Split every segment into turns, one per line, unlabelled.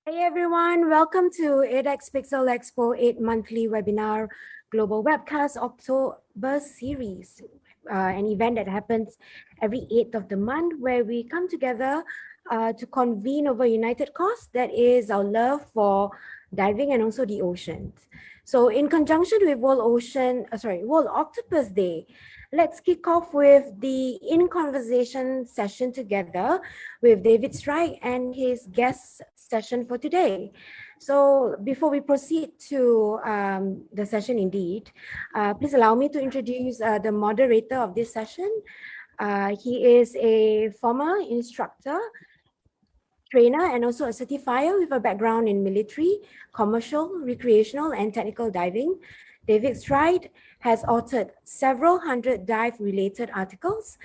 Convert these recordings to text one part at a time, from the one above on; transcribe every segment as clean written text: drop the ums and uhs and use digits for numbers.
Hey everyone, welcome to edX Pixel Expo 8 monthly webinar global webcast October series, an event that happens every 8th of the month where we come together to convene over a united cause, that is our love for diving and also the oceans. So in conjunction with World Octopus Day, let's kick off with the In Conversation session together with David Strike and his guest session for today. So before we proceed to the session indeed, please allow me to introduce the moderator of this session. He is a former instructor, trainer, and also a certifier with a background in military, commercial, recreational, and technical diving. David Stride has authored several hundred dive-related articles,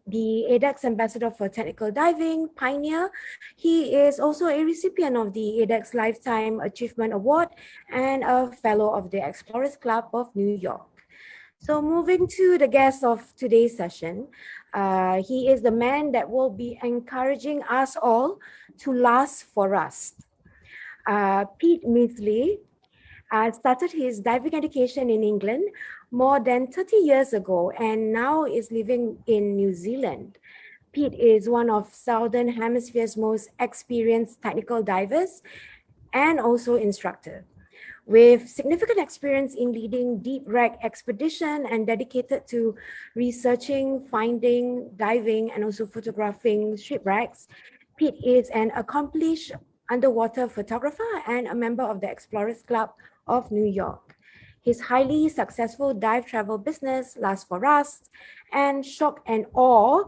the ADEX Ambassador for Technical Diving, Pioneer. He is also a recipient of the ADEX Lifetime Achievement Award and a fellow of the Explorers Club of New York. So moving to the guest of today's session, he is the man that will be encouraging us all to last for us. Pete Mesley started his diving education in England more than 30 years ago and now is living in New Zealand. Pete is one of Southern Hemisphere's most experienced technical divers and also instructor. With significant experience in leading deep wreck expedition and dedicated to researching, finding, diving, and also photographing shipwrecks, Pete is an accomplished underwater photographer and a member of the Explorers Club of New York. His highly successful dive travel business, Last for Us, and Shock and Awe,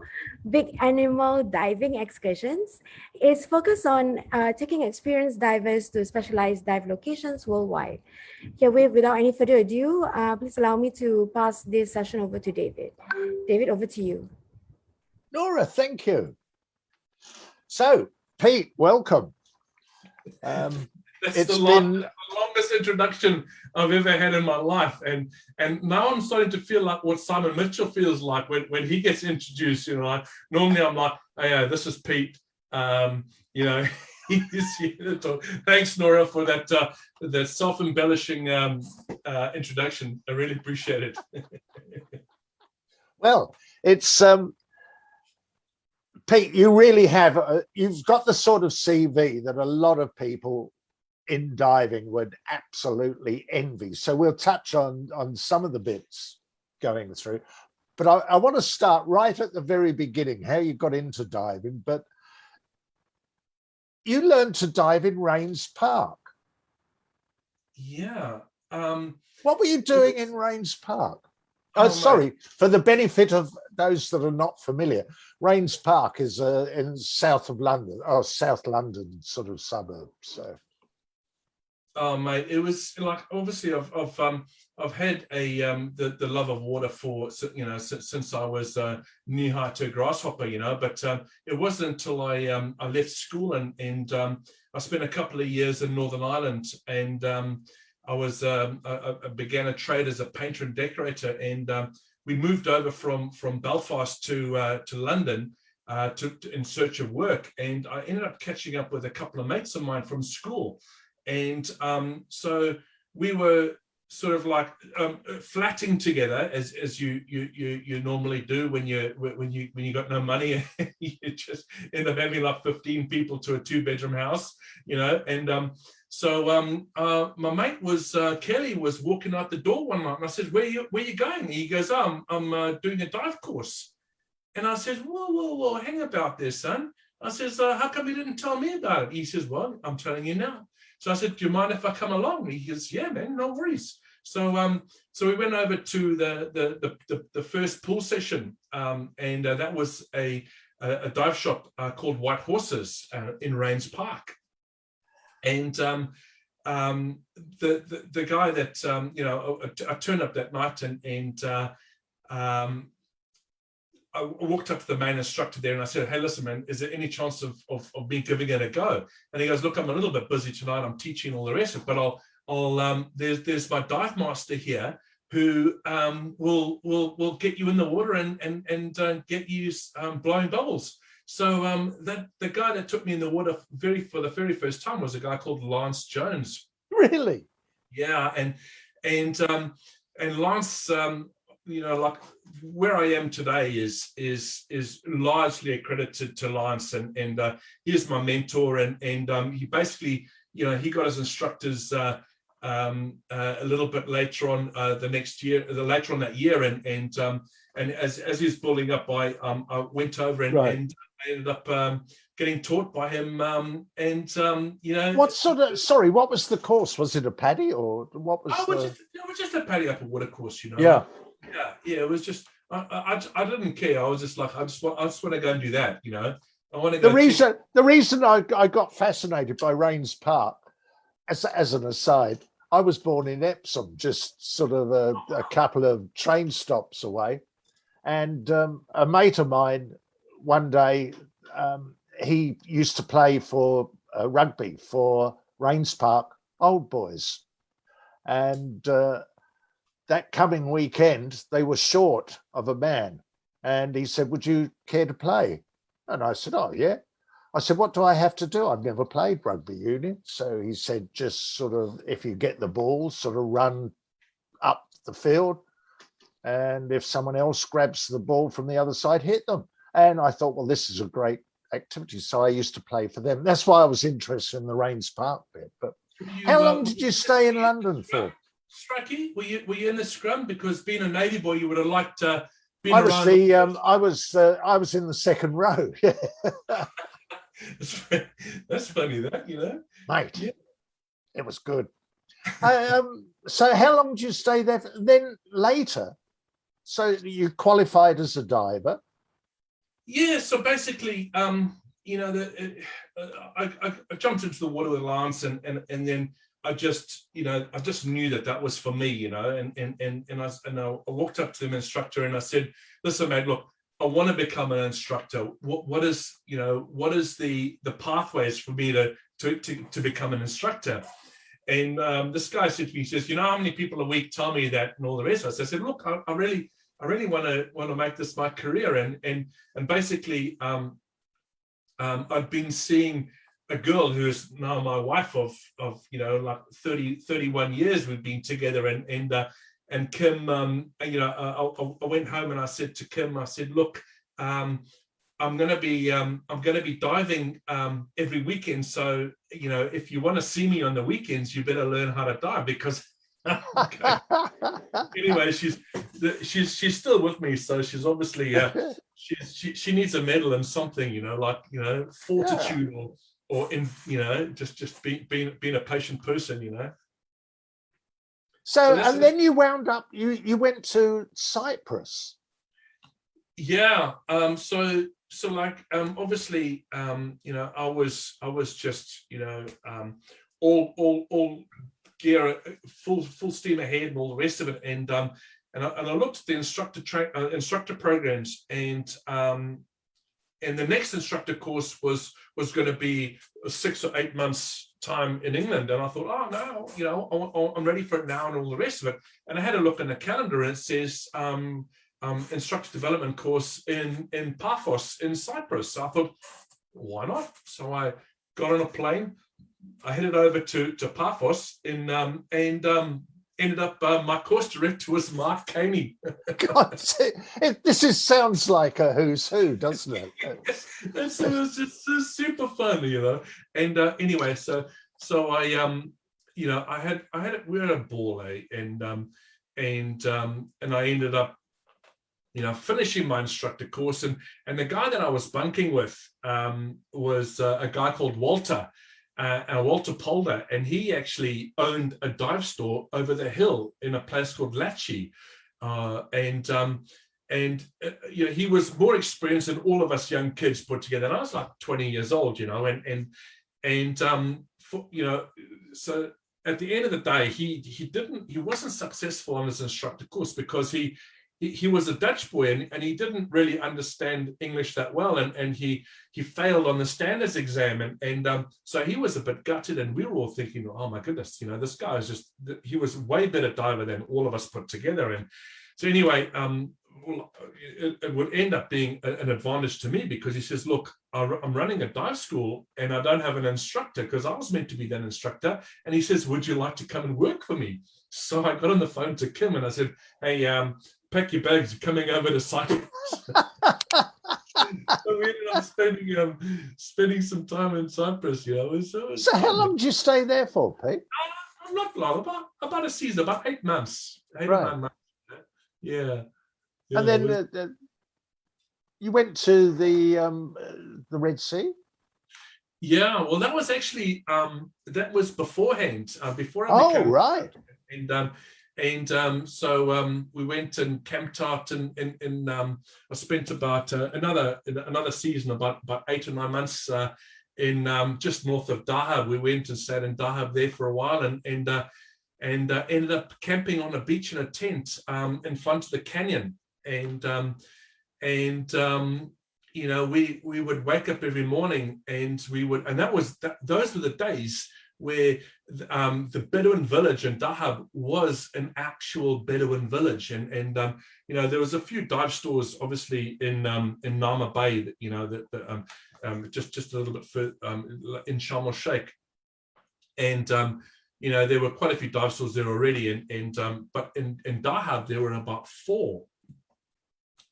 big animal diving excursions, is focused on taking experienced divers to specialized dive locations worldwide. Herewith, without any further ado, please allow me to pass this session over to David. David, over to you.
Nora, thank you. So, Pete, welcome.
That's the longest introduction I've ever had in my life, and now I'm starting to feel like what Simon Mitchell feels like when he gets introduced. You know, normally I'm like, oh, yeah, this is Pete. You know, he's here to talk. Thanks, Nora, for that self-embellishing introduction. I really appreciate it.
Well, it's Pete. You really have. You've got the sort of CV that a lot of people in diving would absolutely envy. So we'll touch on some of the bits going through, but I want to start right at the very beginning, how you got into diving. But you learned to dive in Rains Park.
Yeah.
What were you doing in Rains Park? Oh, sorry, for the benefit of those that are not familiar, Rains Park is in south of London, or South London sort of suburb. So.
Oh mate, it was like, obviously I've had the love of water for, you know, since I was knee high to a grasshopper, you know. But it wasn't until I left school and I spent a couple of years in Northern Ireland, and I began a trade as a painter and decorator, and we moved over from Belfast to London in search of work, and I ended up catching up with a couple of mates of mine from school. And so we were sort of like flatting together as you normally do when you got no money. You just end up having like 15 people to a 2-bedroom house, you know. And so my mate was Kelly was walking out the door one night, and I said, where you going? And he goes, oh, I'm doing a dive course. And I said, whoa, hang about there, son. I says, how come you didn't tell me about it? He says, well, I'm telling you now. So I said, do you mind if I come along? He goes, yeah, man, no worries. So so we went over to the first pool session, and that was a dive shop called White Horses in Rains Park. And the guy that you know, I turned up that night, and I walked up to the main instructor there and I said, hey, listen, man, is there any chance of me giving it a go? And he goes, look, I'm a little bit busy tonight. I'm teaching all the rest of it, but there's my dive master here who will get you in the water and get you blowing bubbles. that the guy that took me in the water for the very first time was a guy called Lance Jones.
Really?
Yeah, and Lance, like where I am today is largely accredited to Lance, and he's my mentor, and he basically, he got his instructors a little bit later on later on that year, and as he was building up, I went over and,
Right.
and I ended up getting taught by him,
What sort of, sorry, what was the course? Was it a paddy, or what was
it was just a paddy up a water course,
Yeah.
Yeah, it was just, I didn't care. I was just like, I just want to go and do that, I want to go.
The reason I got fascinated by Rains Park, as an aside, I was born in Epsom, just sort of a couple of train stops away, and a mate of mine one day, he used to play for rugby for Rains Park Old Boys, and that coming weekend they were short of a man, and he said, "Would you care to play?" And I said, "Oh yeah." I said, "What do I have to do? I've never played rugby union." So he said, "Just sort of, if you get the ball, sort of run up the field, and if someone else grabs the ball from the other side, hit them." And I thought, well, this is a great activity. So I used to play for them. That's why I was interested in the Rains Park bit. But how long did you stay in London for?
Strikey, were you in the scrum? Because being a Navy boy, you would have liked to be
I was
around.
I was in the second row.
That's funny, that,
Mate.
Yeah.
It was good. So how long did you stay there? Then later, so you qualified as a diver.
Yeah, so basically, I jumped into the water with Lance, and then I just knew that was for me, and I walked up to the instructor and I said, "Listen, mate, look, I want to become an instructor. What is the pathways for me to become an instructor?" And this guy said to me, he says, "You know how many people a week tell me that," and all the rest of us. I said, "Look, I really want to make this my career," and basically, I've been seeing a girl who is now my wife of like 31 years. We've been together, and Kim, I went home and I said to Kim, I said, "Look, I'm going to be diving every weekend. So, if you want to see me on the weekends, you better learn how to dive," because anyway, she's still with me. So she's obviously, she needs a medal in something, fortitude, or in, just being a patient person,
So and then you wound up, you went to Cyprus.
Yeah. So like, obviously, I was just, all gear, full steam ahead, and all the rest of it. And I looked at the instructor programs, and the next instructor course was going to be 6 or 8 months time in England. And I thought, oh no, I'm ready for it now, and all the rest of it. And I had a look in the calendar, and it says instructor development course in Paphos in Cyprus. So I thought, why not? So I got on a plane, I headed over to Paphos, and ended up, my course director was Mark Caney.
God, sounds like a who's who, doesn't it?
It was just super fun, And anyway, so I we had a ball, and I ended up, finishing my instructor course, and the guy that I was bunking with was a guy called Walter. Walter Polder, and he actually owned a dive store over the hill in a place called Latchi, he was more experienced than all of us young kids put together. And I was like 20 years old, so at the end of the day, he wasn't successful on his instructor course because he was a Dutch boy, and he didn't really understand English that well, and he failed on the standards exam, and so he was a bit gutted, and we were all thinking, oh my goodness, this guy is he was way better diver than all of us put together. And so anyway, well, it would end up being an advantage to me, because he says, look, I'm running a dive school and I don't have an instructor, because I was meant to be that instructor. And he says, would you like to come and work for me? So I got on the phone to Kim and I said, hey, pack your bags, you're coming over to Cyprus. So we ended up spending some time in Cyprus.
So how long did you stay there for, Pete?
Not long, about a season, about 8 months, 8 or
Right.
9 months. Yeah.
And then you went to the Red Sea?
Yeah, well, that was actually that was beforehand, before I became.
Right.
So we went and camped out in I spent about another season, about 8 or 9 months in just north of Dahab. We went and sat in Dahab there for a while, and ended up camping on a beach in a tent in front of the canyon. We would wake up every morning, and those were the days where the Bedouin village in Dahab was an actual Bedouin village, and there was a few dive stores, obviously in Nama Bay, just a little bit further in Sharm el Sheikh, and there were quite a few dive stores there already, but in Dahab there were about 4.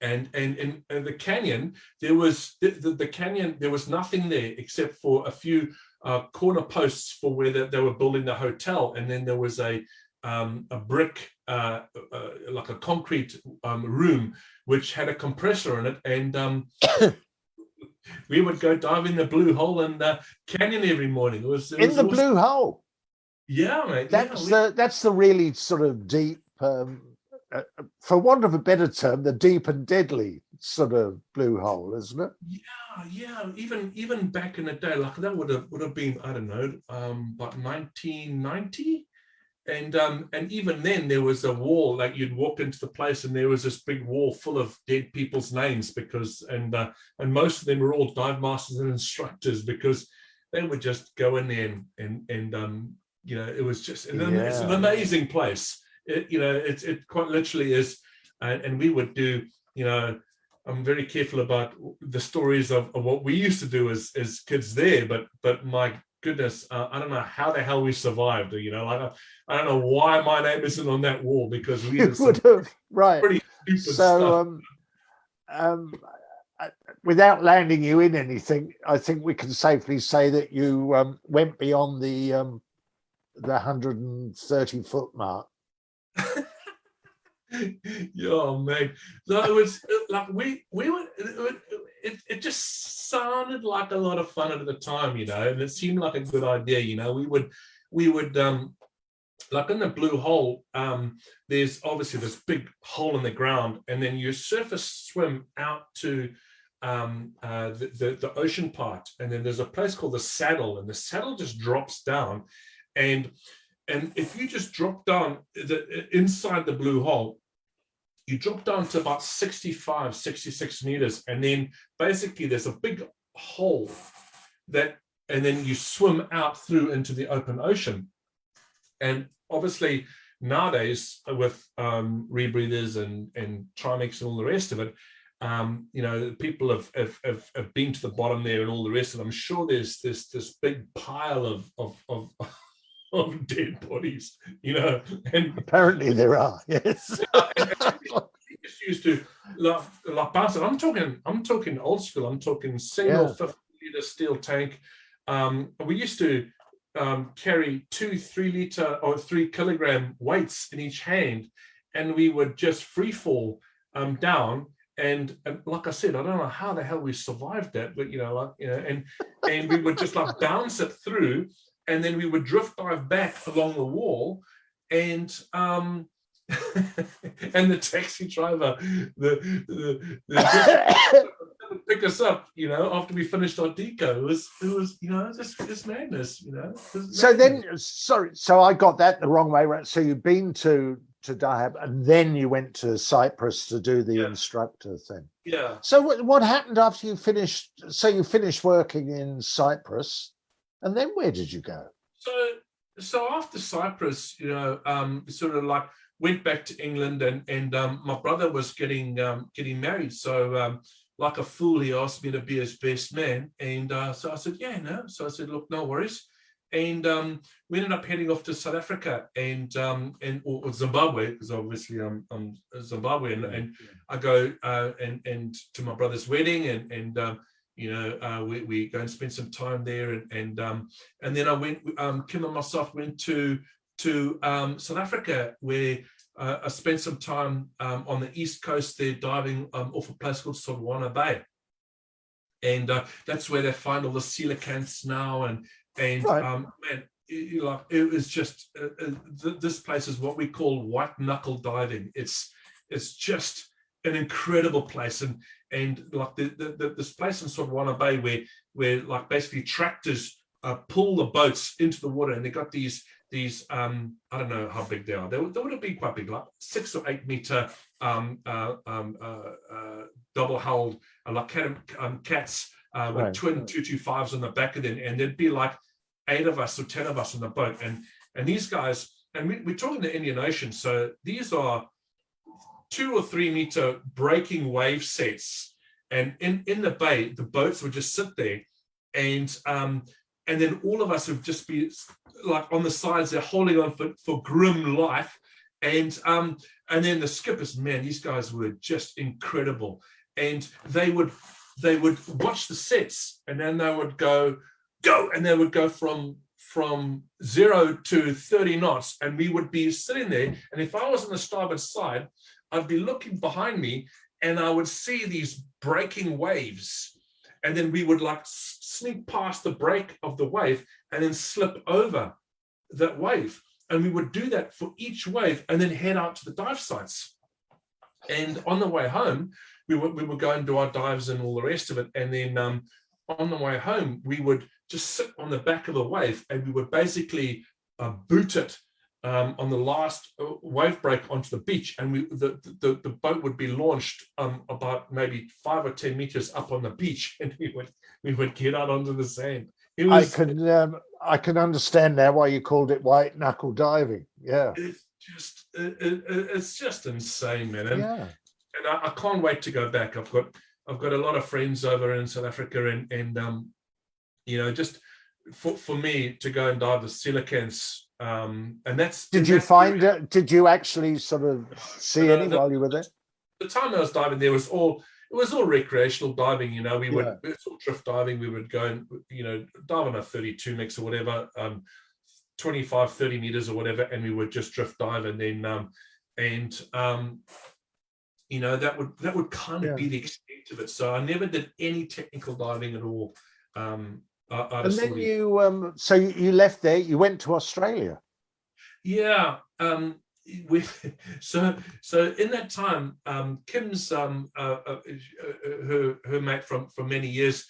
And in the canyon, there was the canyon. There was nothing there except for a few corner posts for where they were building the hotel, and then there was a brick, like a concrete room, which had a compressor in it, and we would go dive in the blue hole in the canyon every morning. It was
in the blue hole.
Yeah, mate.
That's the really sort of deep. For want of a better term, the deep and deadly sort of blue hole, isn't it?
Yeah. Even back in the day, like that would have been, I don't know, about 1990, and even then there was a wall. Like you'd walk into the place and there was this big wall full of dead people's names, because and most of them were all dive masters and instructors, because they would just go in there and it was just it's an amazing place. It quite literally is, and we would do, I'm very careful about the stories of what we used to do as kids there, but my goodness, I don't know how the hell we survived. I don't know why my name isn't on that wall, because we
would have, right.
Pretty stupid stuff.
Without landing you in anything, I think we can safely say that you went beyond the 130-foot mark.
Yeah, man. So it was like we were. It just sounded like a lot of fun at the time, and it seemed like a good idea. We would like in the blue hole. There's obviously this big hole in the ground, and then you surface swim out to the ocean part, and then there's a place called the saddle, and the saddle just drops down, and if you just drop down inside the blue hole, you drop down to about 65, 66 meters. And then basically there's a big hole and then you swim out through into the open ocean. And obviously nowadays with rebreathers and Trimix and all the rest of it, people have been to the bottom there and all the rest of it. I'm sure there's this big pile of dead bodies, and
apparently there are, yes.
We just used to like bounce it. I'm talking old school. I'm talking single 50-liter steel tank. We used to carry 2 3-liter or 3-kilogram weights in each hand, and we would just free fall down. And like I said, I don't know how the hell we survived that, but and we would just like bounce it through. And then we would drift dive back along the wall, and and the taxi driver, the would pick us up, after we finished our deco. It was just madness,
So then, sorry, so I got that the wrong way, right? So you've been to Dahab, and then you went to Cyprus to do the instructor thing.
Yeah.
So what happened after you finished? So you finished working in Cyprus. And then where did you go?
So after Cyprus, sort of like went back to England, and my brother was getting married. So like a fool, he asked me to be his best man. And so I said, yeah, no. So I said, look, no worries. And we ended up heading off to South Africa or Zimbabwe, because obviously I'm Zimbabwean, and I go and to my brother's wedding, and we go and spend some time there, and then I went. Kim and myself went to South Africa, where I spent some time on the east coast there, diving off a place called Sodwana Bay, and that's where they find all the coelacanths now, and
Right.
man, it was just this place is what we call white knuckle diving. It's just an incredible place, and like this place in Sodwana Bay where like basically tractors pull the boats into the water, and they got these I don't know how big they are. They would have been quite big, like 6 or 8 meter double-hulled like cats with twin 225s on the back of them, and there'd be like 8 of us or 10 of us on the boat, and these guys, and we're talking the Indian Ocean, so these are 2 or 3 meter breaking wave sets, and in the bay, the boats would just sit there, and then all of us would just be like on the sides, they're holding on for grim life, and then the skippers, man, these guys were just incredible, and they would watch the sets, and then they would go, and they would go from 0 to 30 knots, and we would be sitting there, and if I was on the starboard side, I'd be looking behind me, and I would see these breaking waves, and then we would like sneak past the break of the wave and then slip over that wave, and we would do that for each wave, and then head out to the dive sites. And on the way home, we would go and do our dives and all the rest of it, and then on the way home, we would just sit on the back of the wave, and we would basically boot it on the last wave break onto the beach, and the boat would be launched about maybe 5 or 10 meters up on the beach, and we would get out onto the sand. It was,
I can understand now why you called it white knuckle diving. Yeah,
it's just insane, man. And,
yeah.
and I can't wait to go back. I've got a lot of friends over in South Africa, and just for me to go and dive the coelacanths, and that's.
Did you find it? Did you actually sort of see any while you were there?
The time I was diving there was all recreational diving. We would it's all drift diving. We would go and dive on a 32 mix or whatever, 25, 30 meters or whatever, and we would just drift dive, and then that would kind of be the extent of it. So I never did any technical diving at all.
And then you so you left there, you went to Australia.
Yeah. So in that time, Kim's her mate from many years,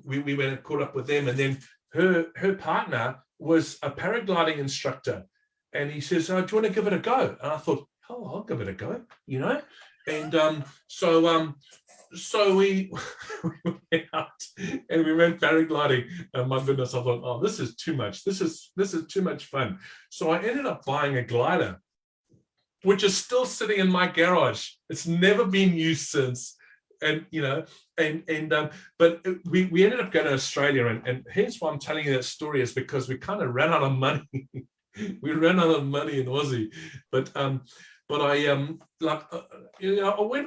we went and caught up with them, and then her partner was a paragliding instructor, and he says, "Oh, do you want to give it a go?" And I thought, "Oh, I'll give it a go," and so we went out and we went paragliding, and my goodness, I thought, oh, this is too much. This is too much fun. So I ended up buying a glider, which is still sitting in my garage. It's never been used since. And but we ended up going to Australia, and hence why I'm telling you that story is because we kind of ran out of money. We ran out of money in Aussie, but I I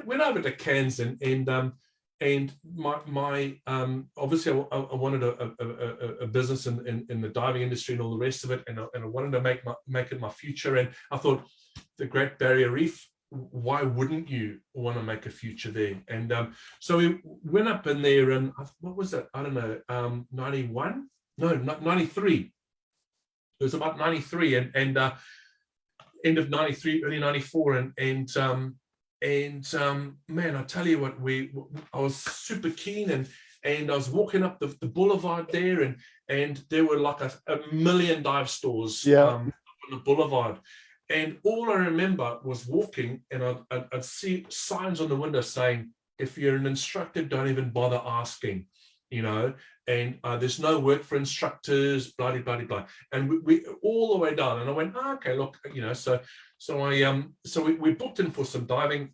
went over to Cairns, and my obviously I wanted a business in the diving industry and all the rest of it, and I wanted to make it my future. And I thought, the Great Barrier Reef, why wouldn't you want to make a future there? And so we went up in there, and what was it? I don't know, 91? No, not 93. It was about 93, and end of 93, early 94, and man, I tell you what, I was super keen, and I was walking up the boulevard there, and there were like a million dive stores on the boulevard. And all I remember was walking, and I'd see signs on the window saying, if you're an instructor, don't even bother asking, and there's no work for instructors, blah blah blah blah, and we all the way down. And I went, oh, okay, look, so we booked in for some diving,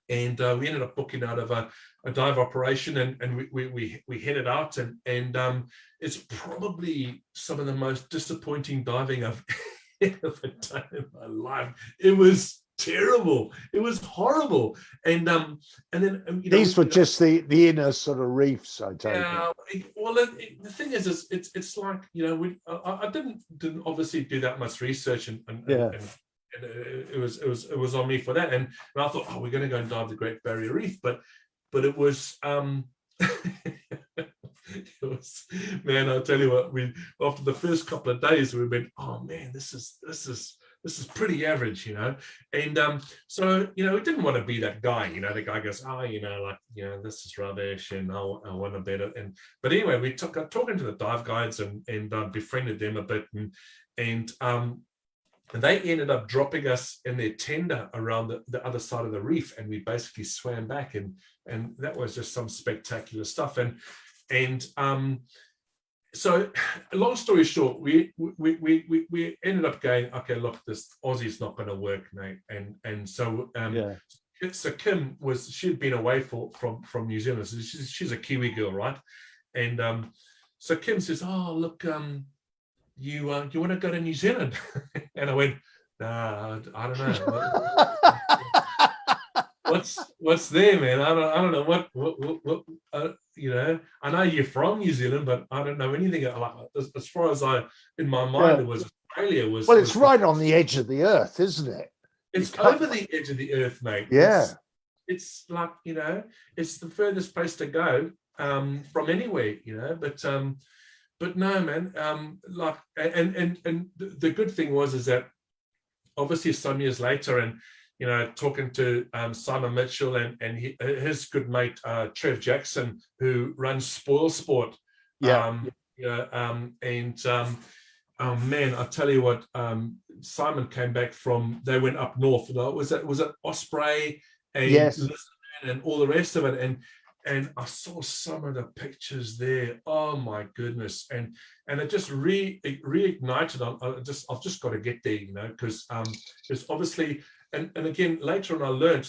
and we ended up booking out of a dive operation, and we headed out, and it's probably some of the most disappointing diving I've ever done in my life. It was terrible. It was horrible. And then
these were just the inner sort of reefs, I take it.
Well, the thing is it's like, I didn't obviously do that much research, and it was on me for that. And I thought, oh, we're going to go and dive the Great Barrier Reef, but it was it was, man, I'll tell you what, after the first couple of days we went, oh man, this is pretty average, and so we didn't want to be that guy, the guy goes, oh, this is rubbish, and I want a better. But anyway, we got talking to the dive guides and befriended them a bit, and they ended up dropping us in their tender around the other side of the reef, and we basically swam back, and that was just some spectacular stuff. And so, long story short, we ended up going, okay, look, this Aussie's not going to work, mate. And so so Kim she'd been away from New Zealand, so she's a Kiwi girl, right? And so Kim says, oh, look, you want to go to New Zealand? And I went, nah, I don't know. What's there, man? I don't know what I know you're from New Zealand, but I don't know anything. Like, as far as in my mind, it was Australia. Well,
it's right on the edge of the earth, isn't it?
It's over the edge of the earth, mate.
Yeah.
It's like, it's the furthest place to go from anywhere, but no, man. Like, and the good thing is that obviously some years later, and talking to Simon Mitchell and his good mate Trev Jackson, who runs Spoil Sport. Oh man, I tell you what, Simon came back they went up north. Was it Osprey and and all the rest of it, and I saw some of the pictures there. Oh my goodness, and it just reignited. I've just got to get there, because there's obviously. And again, later on, I learned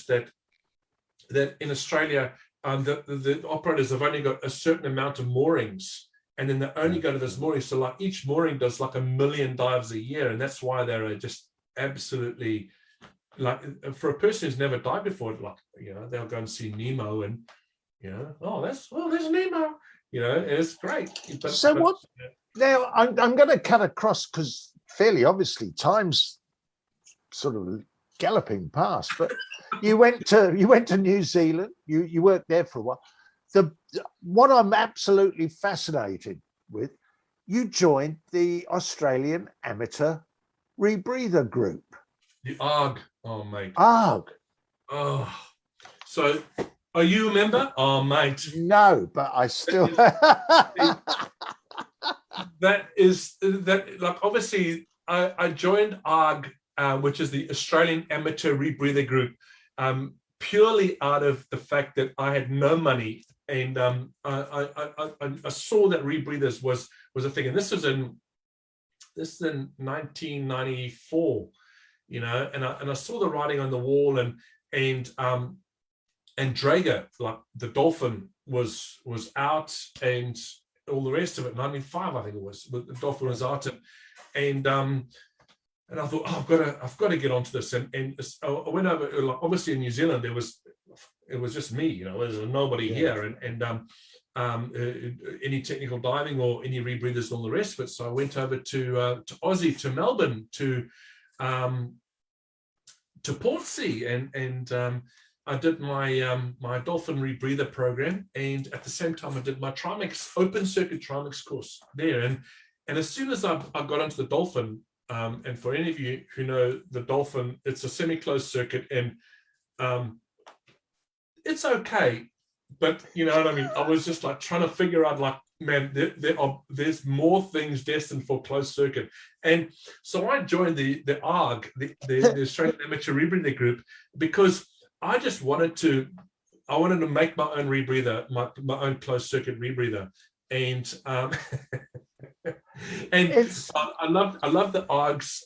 that in Australia, the operators have only got a certain amount of moorings, and then they only go to this mooring. So like each mooring does like 1 million dives a year, and that's why they're just absolutely, like, for a person who's never dived before, like, they'll go and see Nemo, and there's Nemo, and it's great.
Now I'm going to cut across, because fairly obviously time's sort of galloping past, but you went to New Zealand, you worked there for a while. What I'm absolutely fascinated with, you joined the Australian Amateur Rebreather group,
the ARG. Oh mate,
ARG.
Oh, so are you a member? Oh mate,
no, but I still
that like, obviously I joined ARG, which is the Australian Amateur Rebreather Group, purely out of the fact that I had no money, and I saw that rebreathers was a thing, and this is in 1994, and I saw the writing on the wall, and Drager, like the dolphin, was out, and all the rest of it. 95, I think it was. The dolphin was out, and I thought, oh, I've got to get onto this, and I went over. Like, obviously in New Zealand, it was just me, there's nobody here, and any technical diving or any rebreathers and all the rest of it. So I went over to Aussie, to Melbourne, to Portsea, and I did my dolphin rebreather program, and at the same time I did my Trimix open circuit Trimix course there, and as soon as I got onto the dolphin. And for any of you who know the dolphin, it's a semi-closed circuit, and it's okay, but you know what I mean. I was just like trying to figure out, like, man, there's more things destined for closed circuit, and so I joined the ARG, the Australian Amateur Rebreather Group, because I just wanted to make my own rebreather, my own closed circuit rebreather. and and
It's
I love the ARGs.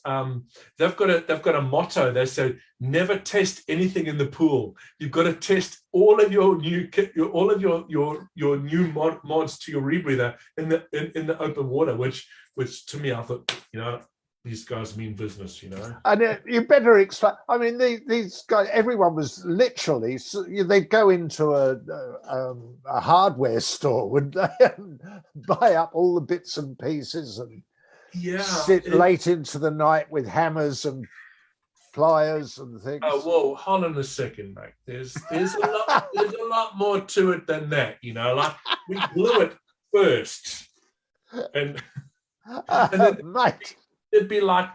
They've got a motto. They say never test anything in the pool. You've got to test all of your new all of your new mods to your rebreather in the open water. Which to me, I thought, these guys mean business.
and you better explain. I mean, these guys. Everyone was literally. They'd go into a hardware store, would they, and buy up all the bits and pieces and sit late into the night with hammers and pliers and things.
Oh, whoa, hold on a second, mate. There's a lot more to it than that, like we glue it first. And then
mate,
there'd be like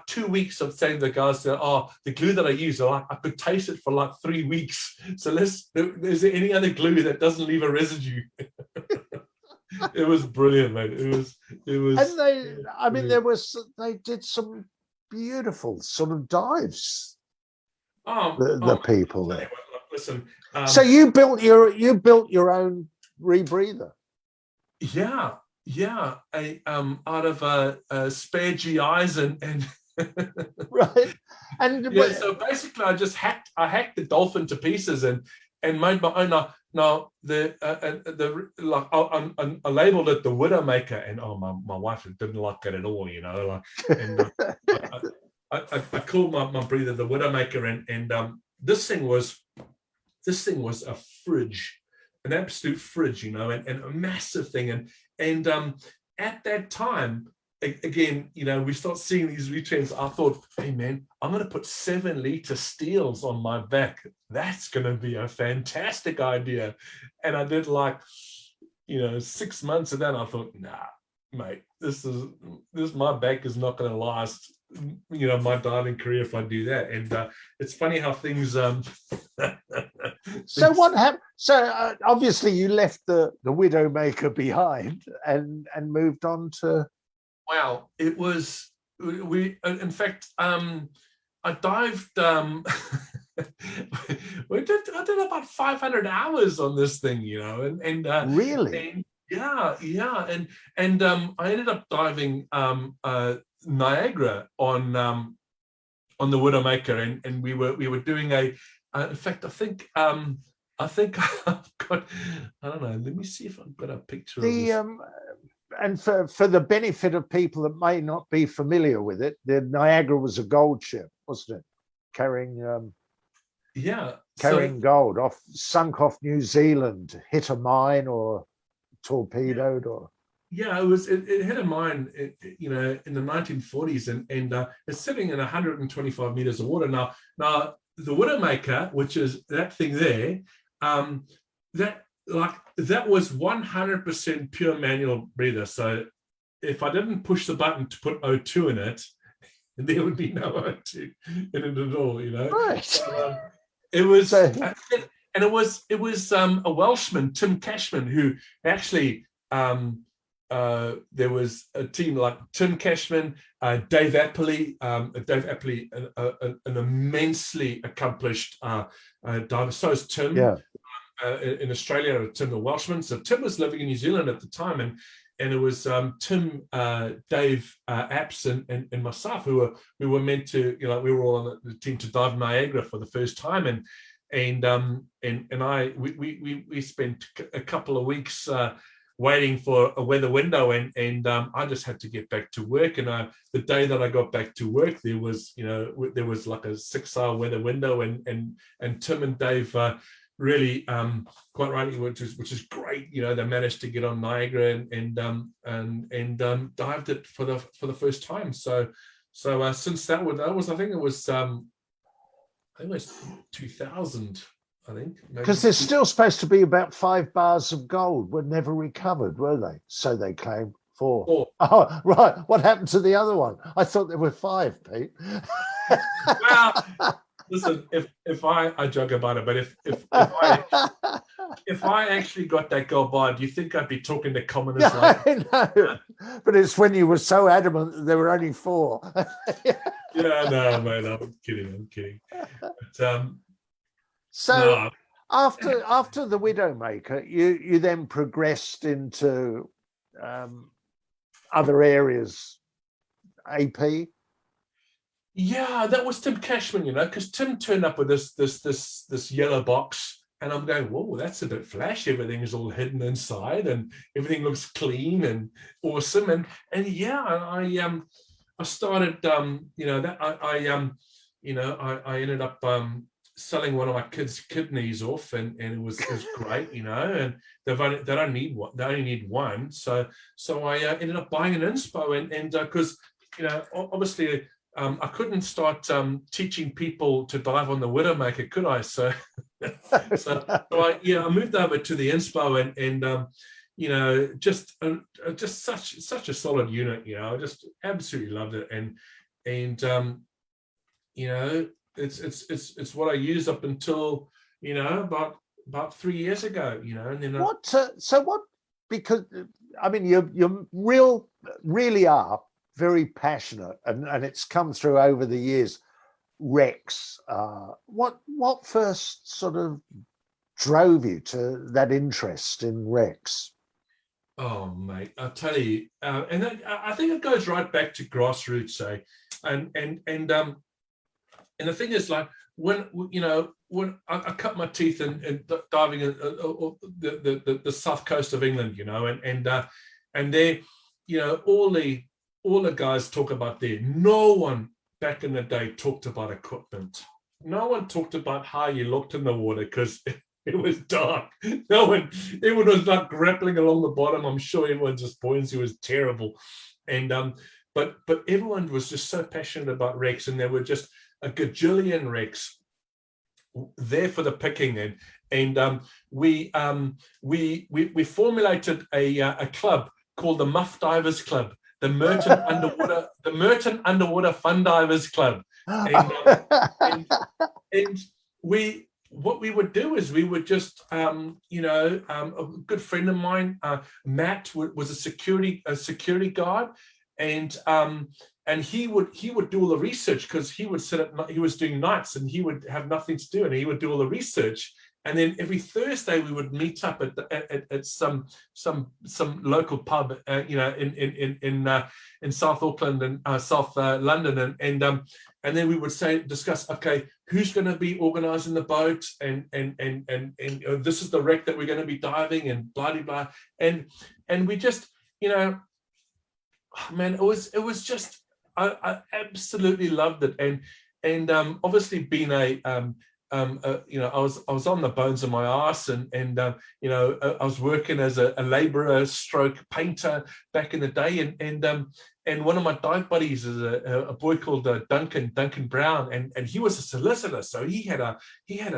2 weeks of saying to the guys that, the glue that I use, I could taste it for like 3 weeks. So is there any other glue that doesn't leave a residue? It was brilliant, mate. It was.
And they did some beautiful sort of dives. The people there.
Listen.
So you built your own rebreather.
Yeah. Out of spare GIs and
right. And
so basically, I hacked the Dolphin to pieces and made my own. Now I labeled it the Widowmaker, and my wife didn't like that at all, And I called my breather the Widowmaker, and this thing was a fridge, an absolute fridge, and a massive thing, and at that time. Again, we start seeing these retrends. I thought, hey man, I'm going to put 7-liter steels on my back. That's going to be a fantastic idea. And I did 6 months of that. And I thought, nah, mate, my back is not going to last. My diving career if I do that. And it's funny how things.
So what happened? So obviously you left the Widowmaker behind and moved on to.
Wow, it was in fact I dived I did about 500 hours on this thing, and
really?
and I ended up diving Niagara on the Widowmaker, and we were doing in fact I think I've got, I don't know, let me see if I've got a picture of this.
And for the benefit of people that may not be familiar with it, the Niagara was a gold ship, wasn't it? Carrying gold, sunk off New Zealand, hit a mine or torpedoed or.
Yeah, it hit a mine, in the 1940s, and it's sitting in 125 meters of water now. Now the Widowmaker, which is that thing there, that was 100% pure manual breather. So if I didn't push the button to put O2 in it, there would be no O2 in it at all,
Right.
So, it was, and it was a Welshman, Tim Cashman, who actually there was a team like Tim Cashman, Dave Appley, an immensely accomplished diver. So is Tim.
Yeah.
In Australia, Tim the Welshman. So Tim was living in New Zealand at the time, and it was Tim, Dave, Apps, and myself who were meant to, we were all on the team to dive Niagara for the first time, and we spent a couple of weeks waiting for a weather window, and I just had to get back to work. And the day that I got back to work, there was like a 6-hour weather window, and Tim and Dave. Really, quite rightly, which is great. They managed to get on Niagara and dived it for the first time. So since that was I think it was 2000. I think
because there's still supposed to be about 5 bars of gold were never recovered, were they? So they claim 4. Oh, right. What happened to the other one? I thought there were 5, Pete.
Well. Listen, if I joke about it, but if I actually got that gold bar, do you think I'd be talking to commoners like?
No, but it's when you were so adamant that there were only 4.
Yeah, no, mate, I'm kidding. But,
so After the Widowmaker, you then progressed into other areas, AP.
Yeah, that was Tim Cashman, because Tim turned up with this yellow box, and I'm going, whoa, that's a bit flash. Everything is all hidden inside, and everything looks clean and awesome. And yeah, I started, I ended up selling one of my kids' kidneys off, and it was great, and they only need one, so I ended up buying an inspo, and because obviously I couldn't start teaching people to dive on the Widowmaker, could I? So I moved over to the inspo, and just such a solid unit, I just absolutely loved it, and it's what I used up until about 3 years ago, and then
because I mean you really are very passionate, and it's come through over the years. Rex, what first sort of drove you to that interest in Rex?
Oh, mate, I'll tell you, and I think it goes right back to grassroots, and the thing is, like, when I cut my teeth in diving in the south coast of England, and there, all the guys talk about there. No one back in the day talked about equipment. No one talked about how you looked in the water, because it was dark. Everyone was like grappling along the bottom. I'm sure everyone just buoyancy was terrible, and but everyone was just so passionate about Rex, and there were just a gajillion Rex there for the picking, and we formulated a club called the Muff Divers Club, the Merton Underwater Fun Divers Club, and what we would do is we would just a good friend of mine, Matt, was a security guard, and he would do all the research, because he was doing nights, and he would have nothing to do, and he would do all the research. And then every Thursday we would meet up at some local pub, in South Auckland and South London, and then we would discuss, okay, who's going to be organising the boat, and this is the wreck that we're going to be diving, and blah blah blah, and we just, man, it was just, I absolutely loved it, and obviously being I was on the bones of my ass, and I was working as a labourer stroke painter back in the day, and one of my dive buddies is a boy called Duncan Brown, and he was a solicitor, so he had a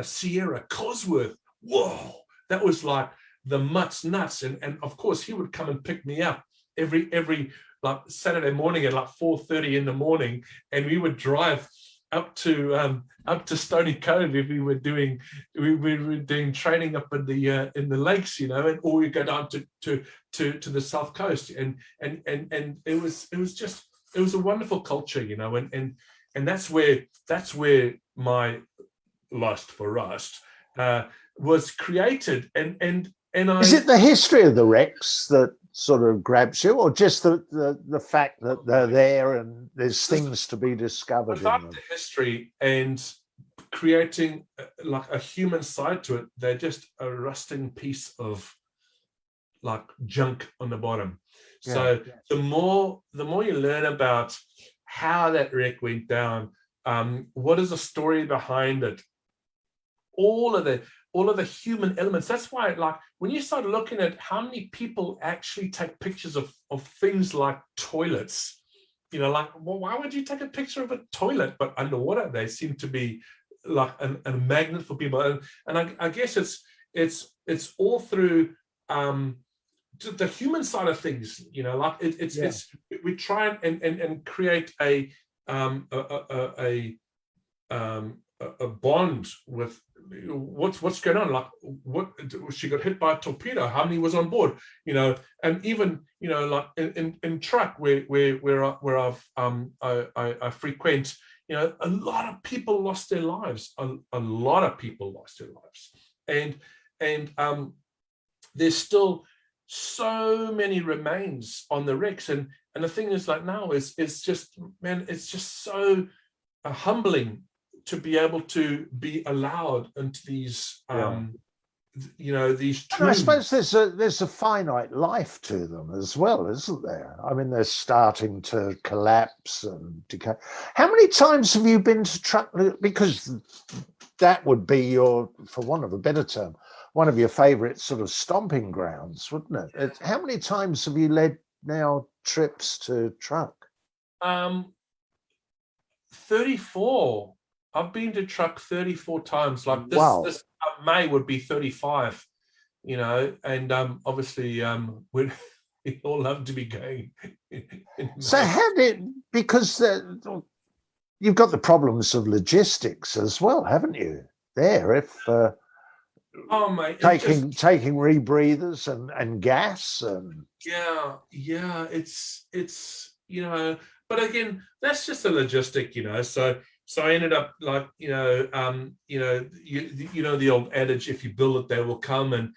Sierra Cosworth. Whoa, that was like the nuts, and of course he would come and pick me up every like Saturday morning at like 4:30 in the morning, and we would drive up to Stony Cove if we were doing training up in the lakes, or we go down to the south coast, and it was a wonderful culture, and that's where my lust for rust was created, and
Is it the history of the Rex that sort of grabs you, or just the fact that they're there and there's things to be discovered in them?
The history and creating like a human side to it, they're just a rusting piece of like junk on the bottom. Yeah. So the more you learn about how that wreck went down, what is the story behind it, all of the human elements. That's why, like, when you start looking at how many people actually take pictures of things like toilets, like, well, why would you take a picture of a toilet? But underwater, they seem to be like a magnet for people. And I guess it's all through the human side of things, like it's we try and create a bond with what's going on, like what she got hit by a torpedo, how many was on board, and even like in truck where I frequent, a lot of people lost their lives, a lot of people lost their lives, and there's still so many remains on the wrecks, and the thing is, like, now it's just, man, it's just so humbling to be able to be allowed into these these
And I
tombs.
suppose there's a finite life to them as well, isn't there? I mean, they're starting to collapse and decay. How many times have you been to truck? Because that would be your, for want of a better term, one of your favourite sort of stomping grounds, wouldn't it? How many times have you led now trips to truck?
34. I've been to truck 34 times. Like this,
Wow.
this May would be 35. And obviously, we all love to be going.
So because you've got the problems of logistics as well, haven't you? There, if
oh mate,
taking rebreathers and gas and
yeah, it's but again, that's just a logistic, so I ended up like you know the old adage, if you build it they will come, and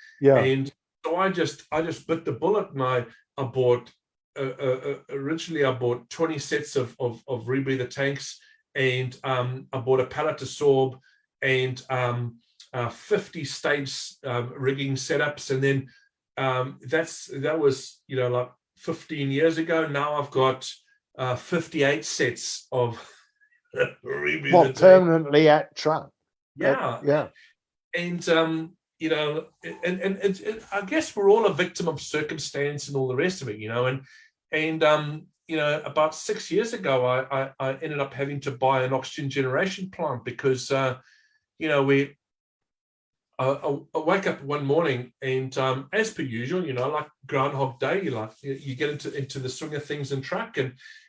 so I just bit the bullet, and I bought originally I bought 20 sets of rebreather tanks, and I bought a pallet to sorb, and 50 stage rigging setups, and then that was like 15 years ago. Now I've got 58 sets of rebreather
permanently at truck.
Yeah. And and I guess we're all a victim of circumstance and all the rest of it, and about 6 years ago I ended up having to buy an oxygen generation plant because I wake up one morning, and as per usual, like Groundhog Day, you get into the swing of things in truck,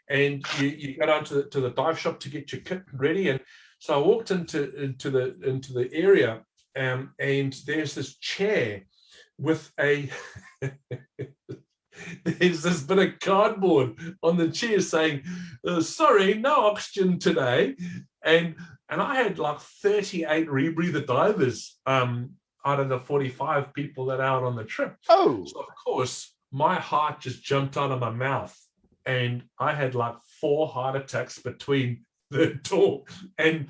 and you go down to the dive shop to get your kit ready. And so I walked into the area, and there's this chair with a there's this bit of cardboard on the chair saying, sorry, no oxygen today. And I had like 38 rebreather divers out of the 45 people that are out on the trip.
Oh,
so of course my heart just jumped out of my mouth, and I had like 4 heart attacks between the door and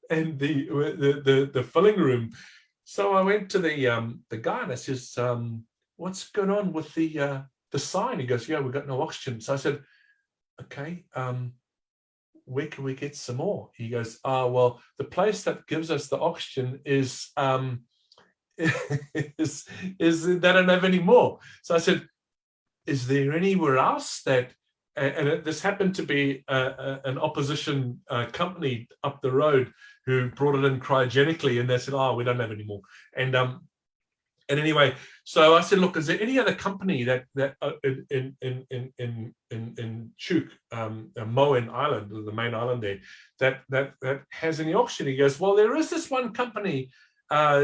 the filling room. So I went to the guy, and I says, what's going on with the sign? He goes, yeah, we've got no oxygen. So I said, okay, where can we get some more? He goes, well, the place that gives us the oxygen is they don't have any more. So I said, is there anywhere else that, and this happened to be an opposition company up the road who brought it in cryogenically, and they said, we don't have any more. And anyway, so I said, look, is there any other company that in Chuuk, Moen Island, the main island there, that has any oxygen? He goes, well, there is this one company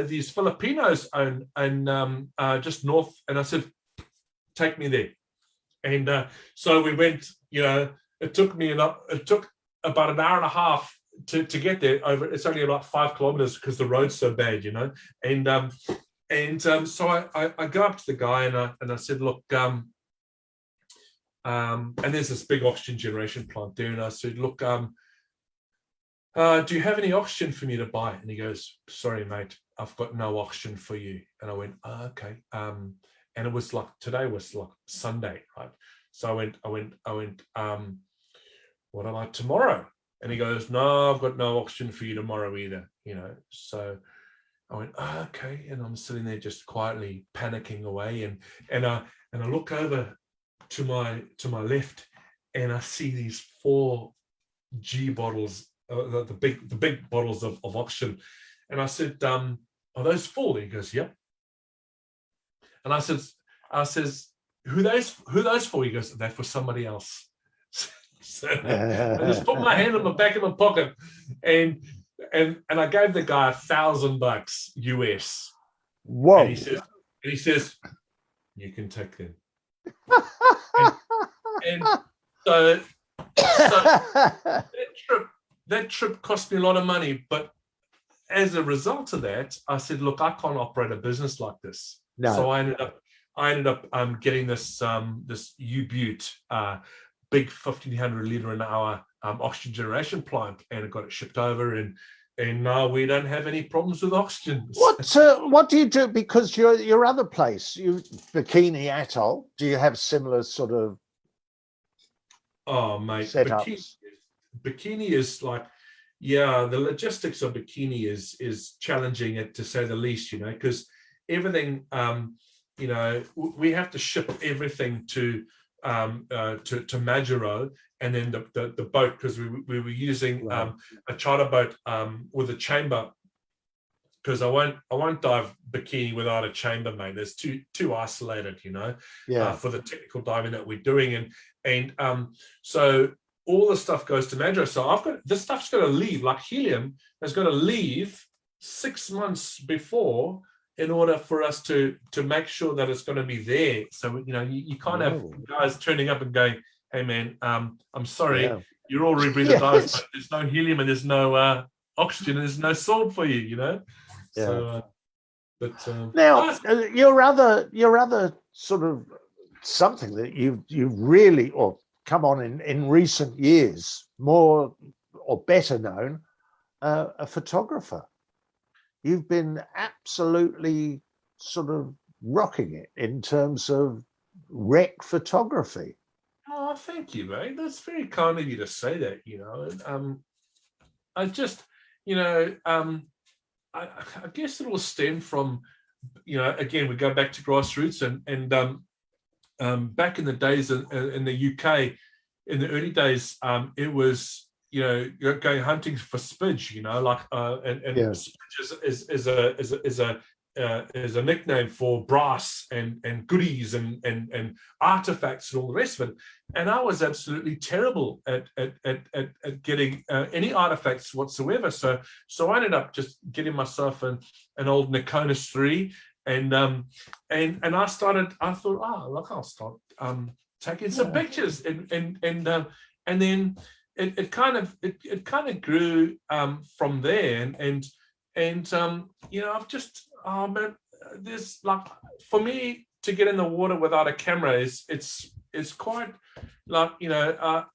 these Filipinos own, and just north. And I said, take me there. And so we went. It took about an hour and a half to get there. It's only about 5 kilometers because the road's so bad, And so I go up to the guy, and I said, look, and there's this big oxygen generation plant there, and I said, look, do you have any oxygen for me to buy? And he goes, sorry, mate, I've got no oxygen for you. And I went, okay. And it was like, today was like Sunday, right? So I went, what about tomorrow? And he goes, no, I've got no oxygen for you tomorrow either, So I went, okay. And I'm sitting there just quietly panicking away. And I look over to my left, and I see these 4 G bottles, the big bottles of oxygen. And I said, are those full? He goes, yep. And I says, who those for? He goes, they're for somebody else. So I just put my hand in the back of my pocket, and I gave the guy $1,000 US.
Whoa!
And he says, you can take them. and so that trip cost me a lot of money, but as a result of that, I said, look, I can't operate a business like this.
No.
So I ended up getting this this U-Butte big 1,500 liter an hour oxygen generation plant, and it got it shipped over, and now we don't have any problems with oxygen.
What do you do? Because your other place, Bikini Atoll, do you have similar sort of setups?
Bikini is like, yeah, the logistics of Bikini is challenging, to say the least, because everything, we have to ship everything to Majuro, and then the boat, because we were using a charter boat with a chamber, because I won't dive Bikini without a chamber, mate. There's too isolated, for the technical diving that we're doing, and so all the stuff goes to Majuro. So this stuff's going to leave, like helium is going to leave 6 months before, in order for us to make sure that it's going to be there. So, you can't have guys turning up and going, hey, man, I'm sorry, you're all rebreather divers, but there's no helium and there's no oxygen and there's no salt for you,
Yeah.
So, but
now, your other sort of something that you've really, or come on in recent years, more or better known, a photographer. You've been absolutely sort of rocking it in terms of wreck photography.
Oh, thank you, mate. That's very kind of you to say that. I just, I guess it will stem from, again, we go back to grassroots, and back in the days in the UK, in the early days, it was, going hunting for spidge, spidge is a nickname for brass and goodies and artifacts and all the rest of it. And I was absolutely terrible at getting any artifacts whatsoever. So I ended up just getting myself an old Nikonis 3, and I thought, look, I'll start taking some pictures, and then it kind of grew from there, and I've just, man, there's, like, for me to get in the water without a camera it's quite, like, I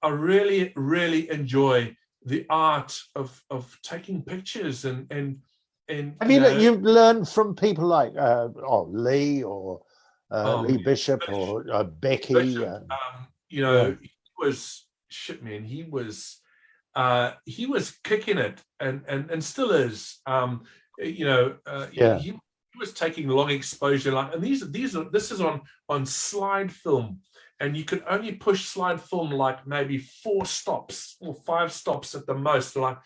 really enjoy the art of taking pictures, and
have you've learned from people like Lee or Lee Bishop or Becky?
Bishop, he was shit, man. He was kicking it, and still is. He was taking long exposure, like, and this is on slide film, and you could only push slide film like maybe 4 stops or 5 stops at the most, like,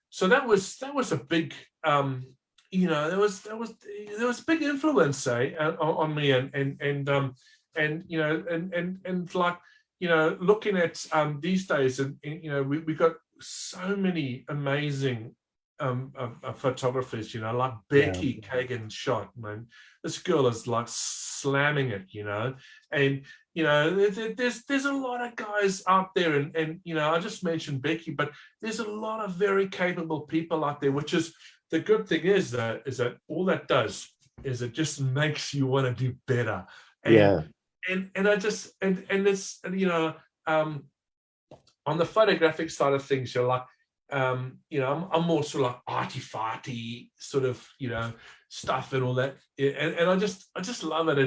so that was a big, there was big influence, on me, and like, looking at these days, and we got so many amazing photographers, like Becky Kagan shot, man. This girl is like slamming it, and there's a lot of guys out there, and I just mentioned Becky, but there's a lot of very capable people out there, which is the good thing is that all that does is it just makes you want to do better. And I just, and it's, on the photographic side of things, you're like, I'm more sort of like arty-farty sort of, stuff and all that. And I just love it.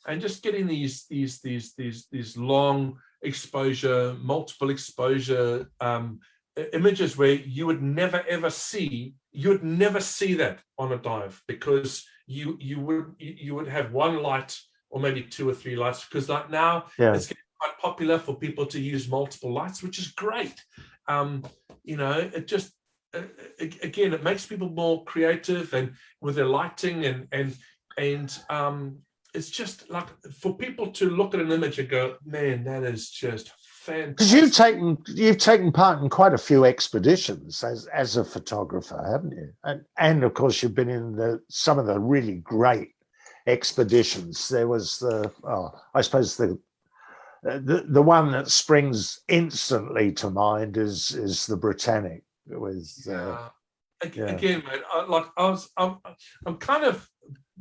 And just getting these long exposure, multiple exposure images where you would never ever see that on a dive, because you would have one light or maybe 2 or 3 lights, because like now it's getting quite popular for people to use multiple lights, which is great. It just, again, it makes people more creative and with their lighting, and it's just like for people to look at an image and go, man, that is just fantastic.
Because you've taken part in quite a few expeditions as a photographer, haven't you? And of course you've been in some of the really great expeditions. There was I suppose the one that springs instantly to mind is the Britannic. It was,
Again, mate, I'm kind of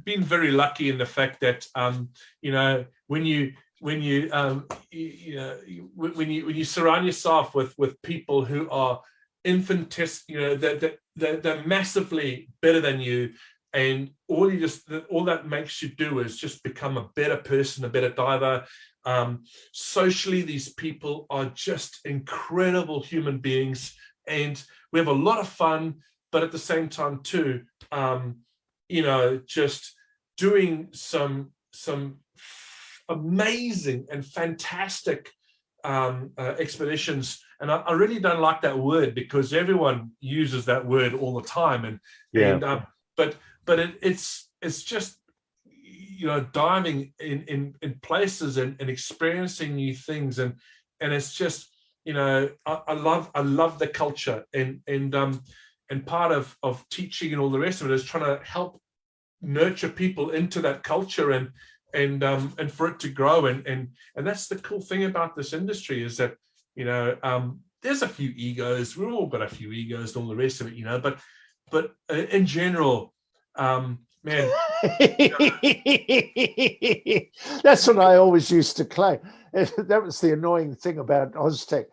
been very lucky in the fact that you know, when you surround yourself with people who are you know, they're massively better than you, and all that makes you do is just become a better person, a better diver. Socially, these people are just incredible human beings, and we have a lot of fun, but at the same time too, you know, just doing some amazing and fantastic expeditions. And I really don't like that word, because everyone uses that word all the time, but it's just, you know, diving in places and experiencing new things, and it's just, you know, I love the culture, and part of teaching and all the rest of it is trying to help nurture people into that culture, and for it to grow, and that's the cool thing about this industry, is that, you know, there's a few egos, we've all got a few egos and all the rest of it, you know, but in general, man,
that's what I always used to claim. That was the annoying thing about Oztech.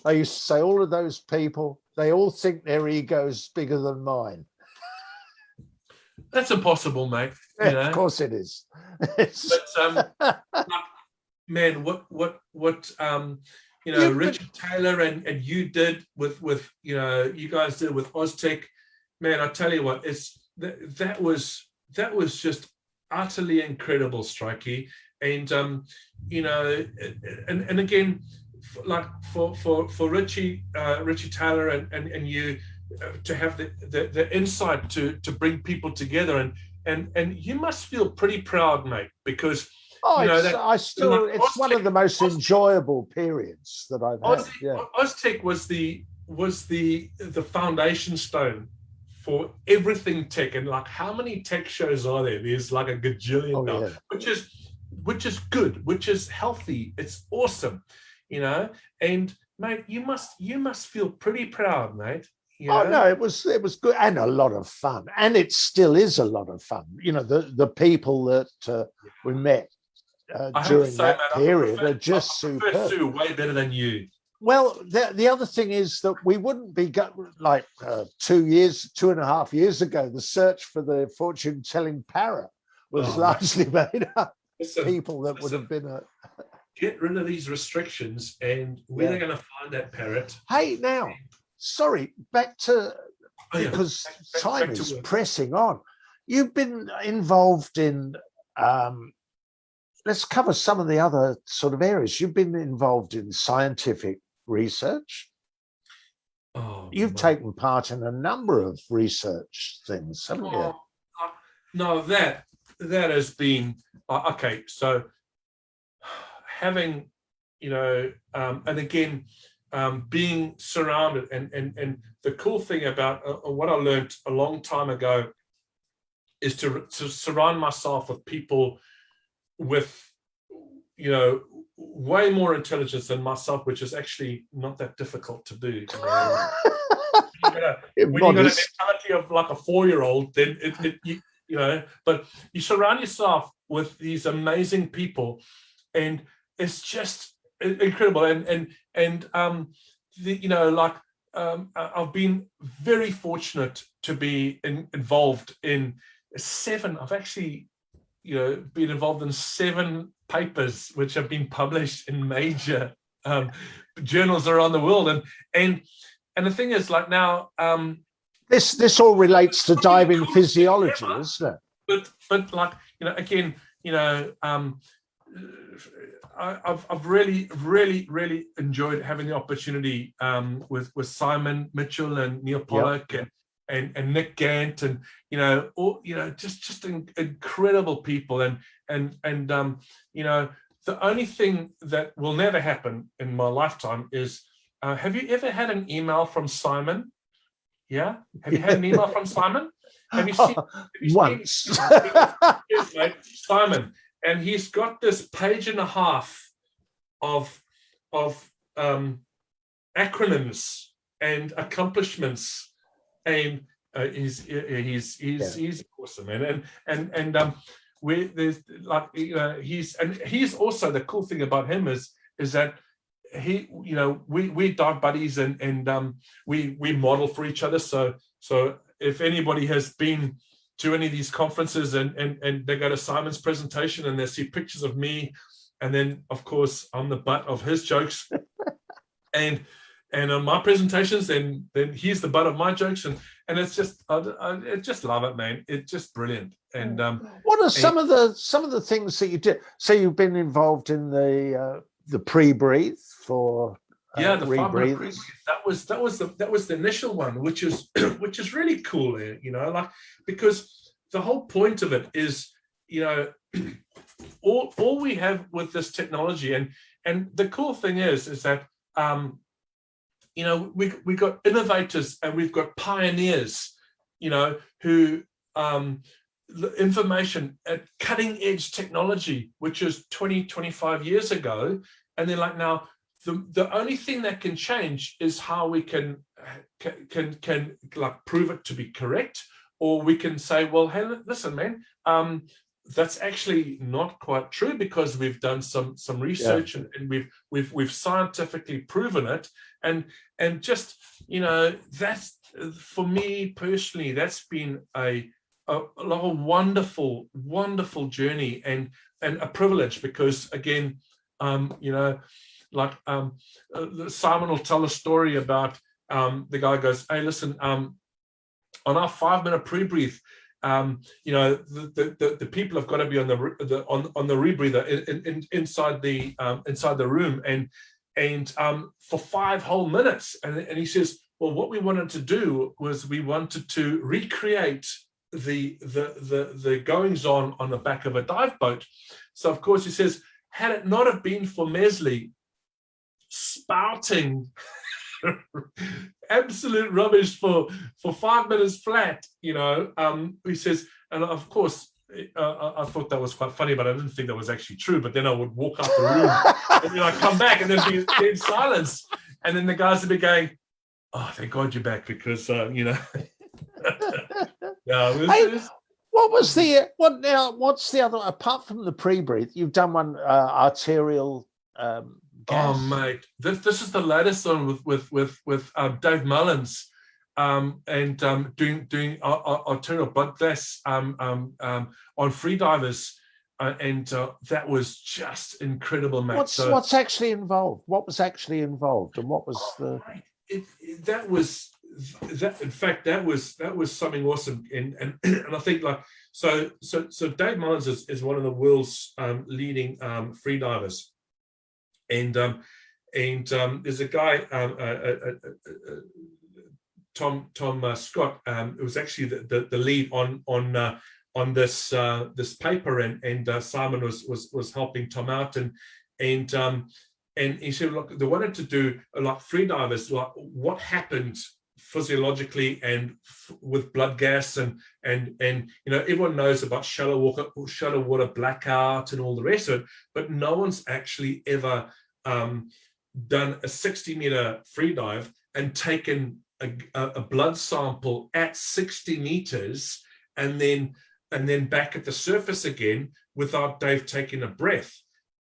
I used to say, all of those people, they all think their ego's bigger than mine.
that's impossible, mate. You know?
Of course it is.
But man, what you know, Richard Taylor and you did with you know, you guys did with Oztech, man, I tell you what, that was just utterly incredible, Strikey. And you know, and again, like for Richie Taylor and you to have the insight to bring people together, and you must feel pretty proud, mate, because you know,
it's one of the most enjoyable periods that I've had.
Oztech was the foundation stone for everything tech, and like, how many tech shows are there? There's like a gajillion now, which is good, which is healthy. It's awesome, you know. And mate, you must feel pretty proud, mate. You know?
Oh no, it was good and a lot of fun, and it still is a lot of fun. You know, the people that we met during that period are just superb.
Sue way better than you.
Well, the other thing is that we wouldn't be like 2.5 years ago. The search for the fortune-telling parrot was largely made up of people that would have been
get rid of these restrictions, and where they're going to find that parrot.
Hey, now, sorry, back to because time is pressing on. You've been involved in. Let's cover some of the other sort of areas. You've been involved in scientific research. You've taken part in a number of research things, haven't you?
No, that has been okay. So having, you know, and again, being surrounded, and the cool thing about what I learned a long time ago is to surround myself with people with, you know, way more intelligence than myself, which is actually not that difficult to do. When you got a mentality of like a 4-year-old, then you know, but you surround yourself with these amazing people, and it's just incredible. And you know, like I've been very fortunate to be involved in 7. I've actually, you know, been involved in 7 papers which have been published in major journals around the world, and the thing is, like, now
this all relates to diving physiology, isn't
it? But like, you know, again, you know, I've really enjoyed having the opportunity with Simon Mitchell and Neil Pollock and Nick Gant, and you know, all, you know, just incredible people, and you know, the only thing that will never happen in my lifetime is, have you ever had an email from Simon? Yeah, have you had an email from Simon? Have you seen
once?
Yes, mate, Simon, and he's got this 1.5 pages of acronyms and accomplishments, and he's awesome, man. And we there's like he's also, the cool thing about him is that he, we dive buddies, and we model for each other. So if anybody has been to any of these conferences and they go to Simon's presentation and they see pictures of me, and then of course I'm the butt of his jokes, and on my presentations, then he's the butt of my jokes, and it's just I just love it, man. It's just brilliant. And
what are some of the things that you did? So you've been involved in the pre-breathe for
the 5-minute
rebreathers.
that was the initial one, which is really cool, like, because the whole point of it is, all we have with this technology, and the cool thing is that we got innovators and we've got pioneers, who information at cutting edge technology, which is 20-25 years ago, and they're like, now the only thing that can change is how we can like prove it to be correct, or we can say, well, hey, listen, man, that's actually not quite true, because we've done some research, and we've scientifically proven it, and just, that's, for me personally, that's been a wonderful journey, and a privilege, because again, like Simon will tell a story about the guy goes, hey, listen, on our 5-minute pre-breathe, the people have got to be on the rebreather inside the room, and for 5 whole minutes, and he says, well, what we wanted to do was we wanted to recreate the goings on the back of a dive boat. So of course he says, had it not have been for Mesley spouting absolute rubbish for 5 minutes flat, he says, and of course I thought that was quite funny, but I didn't think that was actually true. But then I would walk out the room and I'd come back and there'd be in silence, and then the guys would be going, oh, thank God you're back, because yeah,
what's the other, apart from the pre-breathe, you've done one arterial gas?
Oh mate, this is the latest one with Dave Mullins, and doing arterial blood gas on freedivers, and that was just incredible, mate.
What's actually involved? What was actually involved, and what was the?
In fact, that was something awesome, and I think, like, so Dave Mullins is one of the world's leading freedivers, and there's a guy, Tom Scott, who was actually the lead on this paper, and Simon was helping Tom out, and he said, look, they wanted to do like freedivers, like what happened physiologically and with blood gas, and everyone knows about shallow water blackout and all the rest of it, but no one's actually ever done a 60-meter free dive and taken a blood sample at 60 meters and then back at the surface again without Dave taking a breath.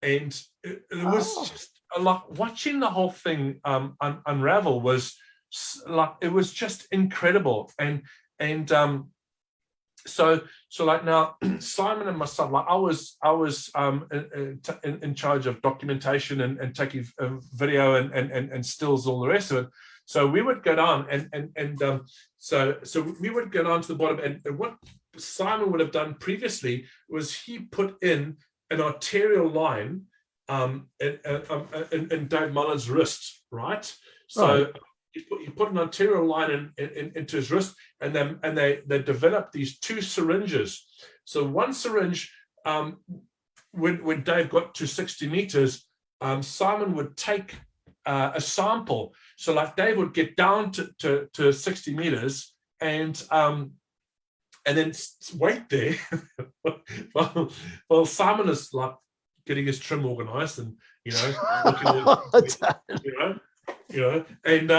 And it was just like watching the whole thing unravel was like, it was just incredible. And so like now Simon and myself, like I was in charge of documentation and taking video and stills, all the rest of it. So we would go down and so we would go down to the bottom, and what Simon would have done previously was he put in an arterial line in Dave Mullins' wrist, right? So he put an arterial line into his wrist, and they developed these 2 syringes. So one syringe, when Dave got to 60 meters, Simon would take a sample. So like Dave would get down to 60 meters and then wait there while Simon is like getting his trim organized and looking at, and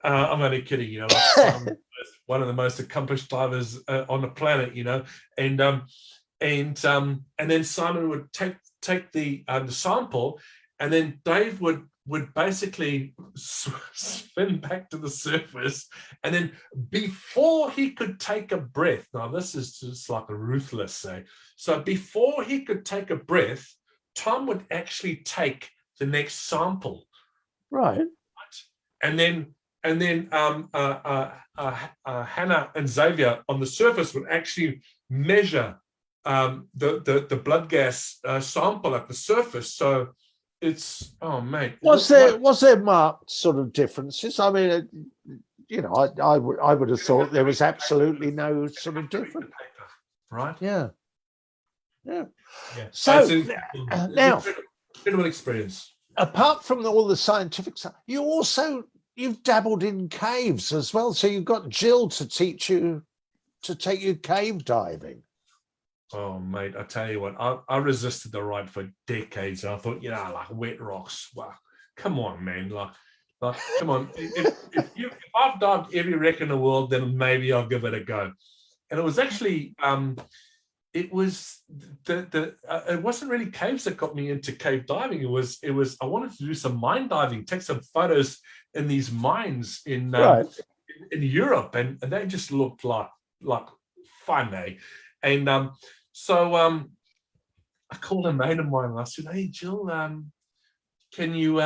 I'm only kidding, you know. Like Simon was one of the most accomplished divers on the planet, you know, and then Simon would take the sample, and then Dave would basically spin back to the surface, and then before he could take a breath, now this is just like a ruthless, eh? So before he could take a breath, Tom would actually take the next sample,
Right.
and then Hannah and Xavier on the surface would actually measure the blood gas sample at the surface. So it's, oh mate,
Was there marked sort of differences? I mean, you know, I would have thought there was absolutely no sort of difference.
Right?
Yeah.
So
So now,
incredible experience.
apart from all the scientific stuff, you've dabbled in caves as well. So you've got Jill to take you cave diving.
Oh, mate, I tell you what, I resisted the ride for decades. And I thought, you know, like wet rocks. Wow, come on, man. Like come on. If I've dived every wreck in the world, then maybe I'll give it a go. And it was actually, it was it wasn't really caves that got me into cave diving. It was I wanted to do some mine diving, take some photos in these mines in Europe, and they just looked like fun, eh? And so I called a mate of mine and I said, "Hey, Jill, can you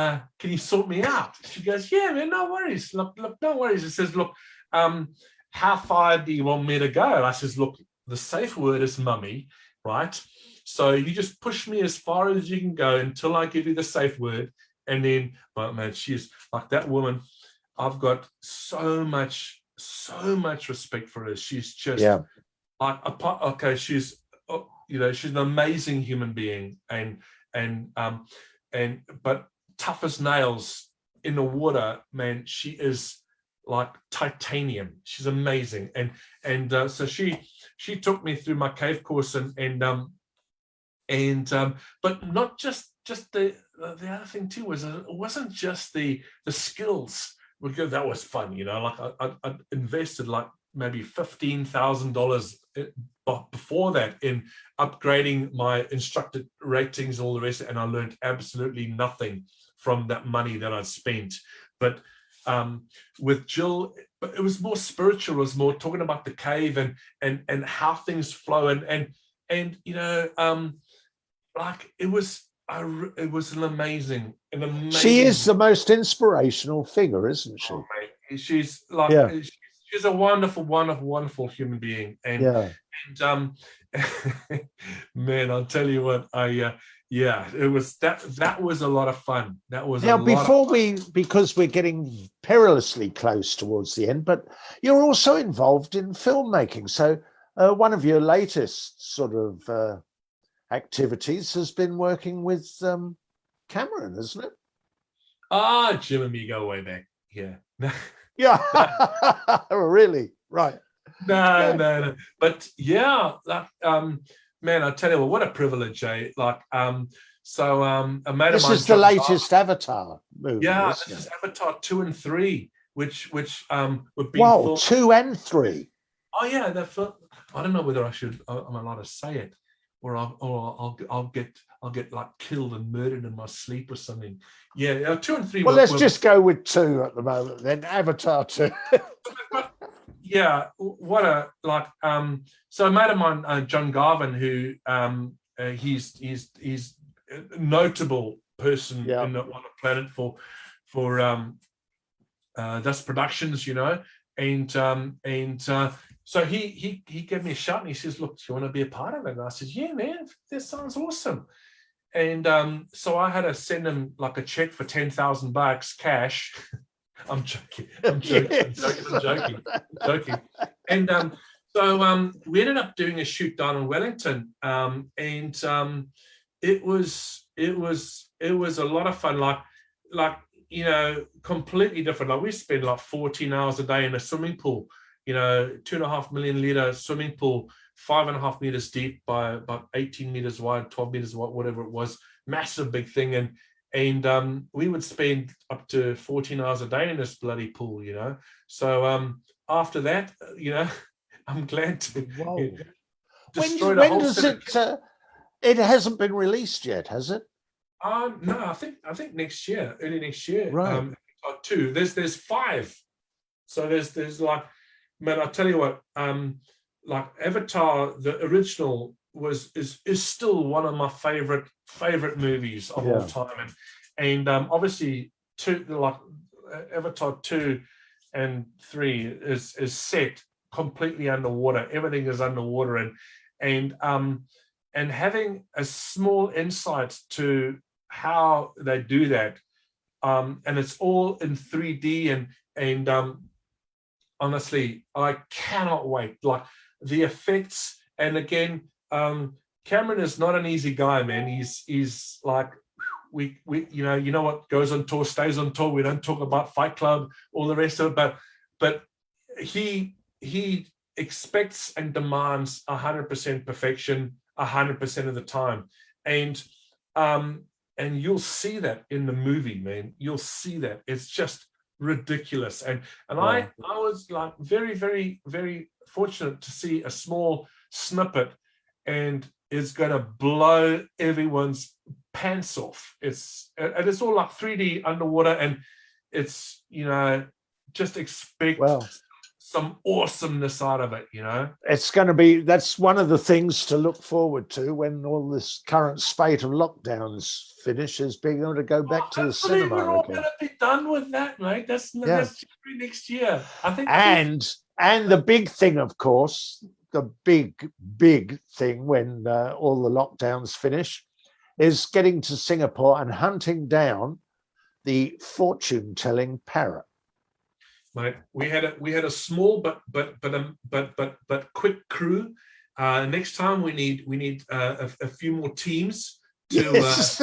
sort me out?" She goes, "Yeah, man, no worries. Look, no worries." It says, "Look, how far do you want me to go?" I says, "Look, the safe word is mummy, right? So you just push me as far as you can go until I give you the safe word." And then, but man, she's like that woman. I've got so much respect for her. She's just like, okay, she's, you know, she's an amazing human being, but tough as nails in the water, man. She is like titanium. She's amazing, and so she took me through my cave course, but not just the other thing too was it wasn't just the skills, because that was fun, you know. Like I invested like maybe $15,000 before that in upgrading my instructor ratings and all the rest, and I learned absolutely nothing from that money that I spent. But with Jill, it was more spiritual. It was more talking about the cave and how things flow, and you know, like it was an amazing.
She is the most inspirational figure, isn't she?
Oh, mate, she's like she's a wonderful human being, and man, I'll tell you what, it was that was a lot of fun. That was
now because we're getting perilously close towards the end, but you're also involved in filmmaking. So one of your latest sort of activities has been working with Cameron, isn't it?
Jim and me go way back. Yeah.
Yeah. Really? Right.
No. But yeah, like man, I tell you what a privilege, eh? Like so a mate of mine.
This is the latest Avatar movie.
Yeah, this is Avatar 2 and 3, which were being
filmed. 2 and 3.
Oh yeah, I don't know whether I'm allowed to say it, or I'll get like killed and murdered in my sleep or something. Yeah, 2 and 3.
Well, let's just go with 2 at the moment, then Avatar 2.
Yeah, what a like. So a mate of mine, John Garvin, who he's a notable person on the planet for Dust Productions, you know, and so he gave me a shout and he says, "Look, do you want to be a part of it?" And I said, "Yeah, man, that sounds awesome." And so I had to send him like a check for $10,000 cash. I'm joking. And so we ended up doing a shoot down in Wellington, and it was a lot of fun. Like you know, completely different. Like we spent like 14 hours a day in a swimming pool. You know, 2.5 million liter swimming pool, 5.5 meters deep by about 18 meters wide, 12 meters wide, whatever it was, massive big thing. and we would spend up to 14 hours a day in this bloody pool, you know. So after that, you know, I'm glad to
Whoa.
destroy
When,
the
when
whole
does
set
it? It hasn't been released yet, has it?
no, I think next year, early next year.
Right.
Two. There's 5. So there's like, man, I tell you what, like Avatar, the original is still one of my favorite movies of all time, and obviously like Avatar 2 and 3 is set completely underwater. Everything is underwater, and having a small insight to how they do that, and it's all in 3D, and honestly, I cannot wait. Like the effects, and again, Cameron is not an easy guy, man. He's like, we you know what goes on tour stays on tour. We don't talk about Fight Club, all the rest of it, but he expects and demands 100% perfection 100% of the time, and you'll see that in the movie, man. You'll see that it's just ridiculous, and I was like very, very, very fortunate to see a small snippet, and it's going to blow everyone's pants off. It's all like 3D underwater, and it's, you know, just expect some awesomeness out of it, you know.
It's going to be, that's one of the things to look forward to when all this current spate of lockdowns finishes, being able to go back to the cinema
we're all
again.
going to be done with that, mate. That's January next year, I think.
And the big thing, of course, the big thing when all the lockdowns finish is getting to Singapore and hunting down the fortune-telling parrot.
Mate, we had a small but quick crew. Next time we need a few more teams to.
Yes.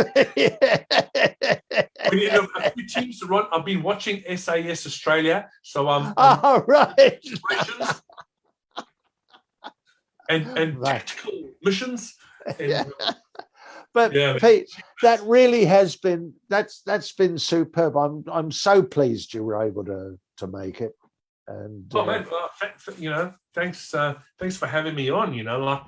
We need a few teams to run. I've been watching SAS Australia, so
right.
missions and tactical missions.
But Pete, that really has been that's been superb. I'm so pleased you were able to make it. And
man, you know, thanks for having me on. You know, like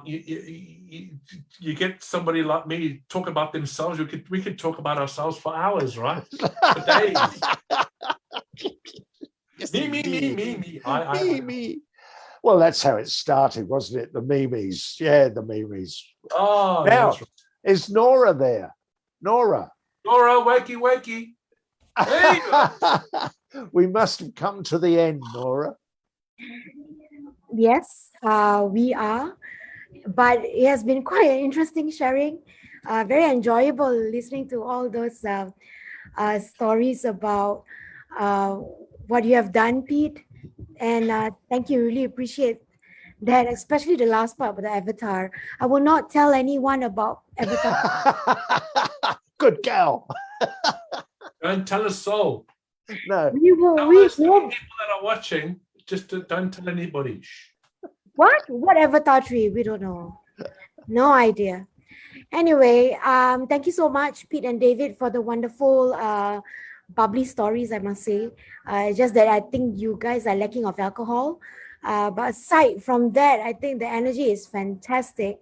you get somebody like me talk about themselves. We could talk about ourselves for hours, right? For days.
me. Well, that's how it started, wasn't it? The memes. Yeah, the memes.
Oh,
now,
right.
is Nora there? Nora,
wakey. Hey.
We must have come to the end, Nora.
Yes, we are. But it has been quite an interesting sharing. Very enjoyable listening to all those stories about what you have done, Pete. And thank you. Really appreciate that, especially the last part about the Avatar. I will not tell anyone about Avatar.
Good gal.
Don't tell a soul.
No.
Those people that are watching, just don't tell anybody.
What Avatar 3? We don't know. No idea. Anyway, thank you so much, Pete and David, for the wonderful bubbly stories, I must say. Just that I think you guys are lacking of alcohol. But aside from that, I think the energy is fantastic.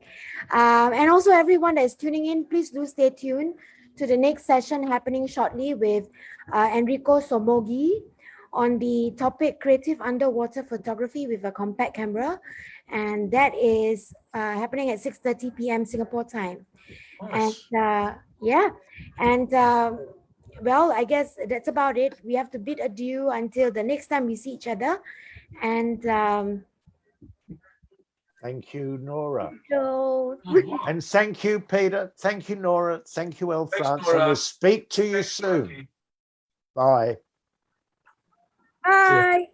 And also everyone that is tuning in, please do stay tuned to the next session happening shortly with Enrico Somogi on the topic creative underwater photography with a compact camera. And that is happening at 6:30 p.m. Singapore time. Nice. And well, I guess that's about it. We have to bid adieu until the next time we see each other. And
thank you, Nora.
So,
and thank you, Peter. Thank you, Nora. Thank you, El France. And we'll speak to you soon. Bye.
Bye.